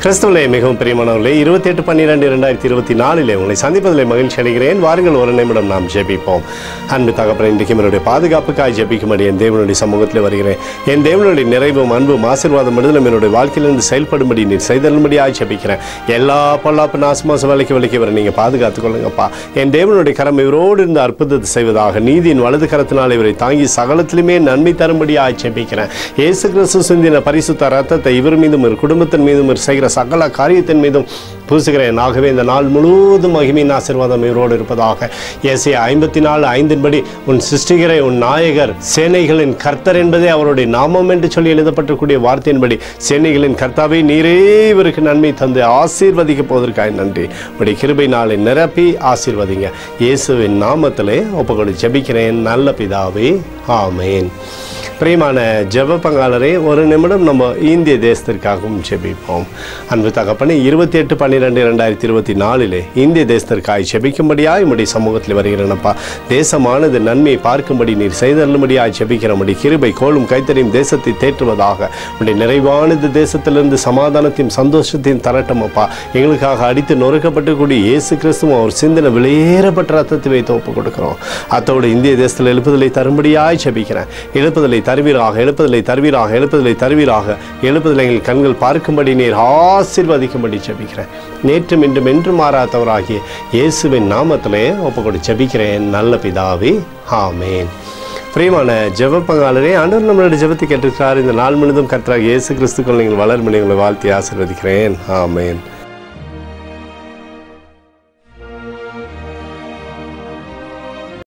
கிறிஸ்துவிலே மிகவும் பிரியமானவர்களே, 28/12/2024 உங்களை சந்திப்பதிலே மகிழ்ச்சி அடைகிறேன். வாருங்கள், ஒரு நிமிடம் நாம் ஜெபிப்போம். அன்பு தகப்பனே, இன்றைக்கு என்னுடைய பாதுகாப்புக்காய் ஜெபிக்கும்படி என் தேவனுடைய சமூகத்தில் வருகிறேன். என் தேவனுடைய நிறைவும் அன்பும் ஆசீர்வாதம் விடுதலும் என்னுடைய வாழ்க்கையிலிருந்து செயல்படும்படி நீர் செய்தல்படியாக ஜெபிக்கிறேன். எல்லா பொல்லாப்பு நாசமாச விலைக்கு வர நீங்கள் பாதுகாத்துக் கொள்ளுங்கப்பா. என் தேவனுடைய கரம் இவரோடு இருந்து அற்புதத்தை செய்வதாக, நீதியின் வலது கரத்தினால் இவரை தாங்கி சகலத்திலுமே நன்மை தரும்படியாக ஜெபிக்கிறேன். இயேசு கிறிஸ்து சிந்தின பரிசுத்த ரத்தத்தை இவர் மீதும் இவர் குடும்பத்தின் மீதும் செய்கிற சகல காரியத்தின் மீதும் பூசுகிறேன். ஆகவே இந்த நாள் முழுவதும் மகிமையின் ஆசீர்வாதம் இவரோடு இருப்பதாக. ஏசாயா 54:5 படி, உன் சிருஷ்டிகரை உன் நாயகர் சேனைகளின் கர்த்தர் என்பதே அவருடைய நாமம் என்று சொல்லி எழுதப்பட்டிருக்கூடிய வார்த்தையின்படி, சேனைகளின் கர்த்தாவை நீரே இவருக்கு நன்மை தந்து ஆசீர்வதிக்க போவதற்காக நன்றி. உடைய கிருபை நாளை நிரப்பி ஆசீர்வதிங்க. இயேசுவின் நாமத்திலே ஒப்புக்கொடு ஜெபிக்கிறேன் நல்ல பிதாவே, ஆமேன். பிரியமான ஜெப பங்காளரே, ஒரு நிமிடம் நம்ம இந்திய தேசத்திற்காகவும் ஜெபிப்போம். அன்பு தகப்பனே, 28/12/2024 இந்திய தேசத்திற்காக ஜெபிக்கும்படியாய் உம்முடைய சமூகத்தில் வருகிறேனப்பா. தேசமானது நன்மையை பார்க்கும்படி நீர் செய்தருளும்படியாய் ஜெபிக்கிறபடி கிருபை கோலும் கைத்தறியும் தேசத்தை தேற்றுவதாக. உடைய நிறைவானது தேசத்திலிருந்து சமாதானத்தையும் சந்தோஷத்தையும் தரட்டும் அப்பா. எங்களுக்காக அடித்து நொறுக்கப்பட்டுக்கூடிய இயேசு கிறிஸ்துவும் அவர் சிந்தின விலையேறப்பட்ட ரத்தத்தை வைத்து ஒப்புக் கொடுக்கிறோம். அத்தோடு இந்திய தேசத்தில் எழுப்புதலை தரும்படியாய் ஜெபிக்கிறேன். எழுப்புதலை தருவீராக, எழுப்புதலை தருவீராக, எழுப்புதலை தருவீராக. எழுப்புதலை எங்கள் கண்கள் பார்க்கும்படி நீர் ஆசீர்வதிக்கும்படி ஜெபிக்கிறேன். நேற்றும் இன்றும் என்று மாறாதவராகிய இயேசுவின் நாமத்திலே ஒப்புக்கொடு ஜெபிக்கிறேன் நல்ல பிதாவே, ஆமேன். பிரியமான ஜெப பங்காளரே, ஆண்டவர் நம்மளுடைய ஜெபத்தை கேட்டிருக்கிறார். இந்த நாள் முழுவதும் கர்த்தராகிய இயேசு கிறிஸ்துக்குள் நீங்கள் வளர்மணி உங்களை வாழ்த்தி ஆசீர்வதிக்கிறேன், ஆமேன்.